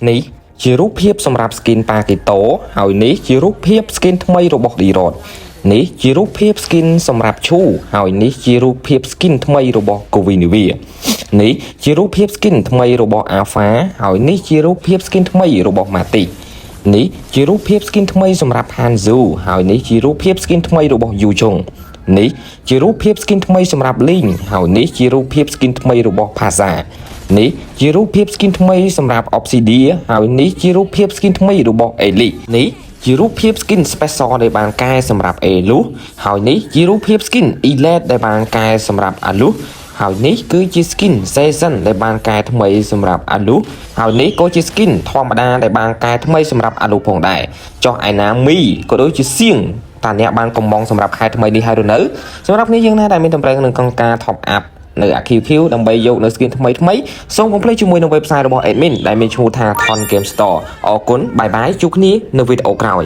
នេះជារូបភាពសម្រាប់ skin ប៉ាកេតូហើយនេះជារូបភាព skin ថ្មីរបស់ D-Rod នេះជារូបភាព skin សម្រាប់ឈូហើយនេះជារូបភាព skin ថ្មីរបស់ Covinivia នេះជារូបភាព skin ថ្មីរបស់ Alpha ហើយនេះជារូបភាព skin ថ្មីរបស់ Mati នេះជារូបភាព skin ថ្មីសម្រាប់ Hanzo ហើយនេះជារូបភាព skin ថ្មីរបស់ Yujong នេះជារូបភាព skin ថ្មីសម្រាប់ Ling ហើយនេះជារូបភាព skin ថ្មីរបស់ Paza នេះជារូបភាព skin ថ្មីសម្រាប់ Obsidia ហើយនេះជារូបភាព skin ថ្មីរបស់ Elite នេះជារូបភាព skin special ដែលបានកែសម្រាប់ Elus ហើយនេះជារូបភាព skin Elite ដែលបានកែសម្រាប់ Alus ហើយនេះគឺជា skin season ដែលបានកែថ្មីសម្រាប់ Alus ហើយនេះក៏ជា skin ធម្មតាដែលបានកែថ្មីសម្រាប់ Alus ផងដែរចុះឯណាមីក៏ដូចជាសៀងតាអ្នកបានកំងសម្រាប់ខែថ្មីនេះហើយឬនៅសម្រាប់នេះយើងណាដែលមានតម្រូវនឹងកង្ការ top up នៅ QQ ដើម្បីយកនៅ skin ថ្មីសូមកុំភ្លេចជាមួយនឹង website របស់ admin ដែលមានឈ្មោះថា Thon Game Store អរគុណបាយបាយជួបគ្នានៅវីដេអូក្រោយ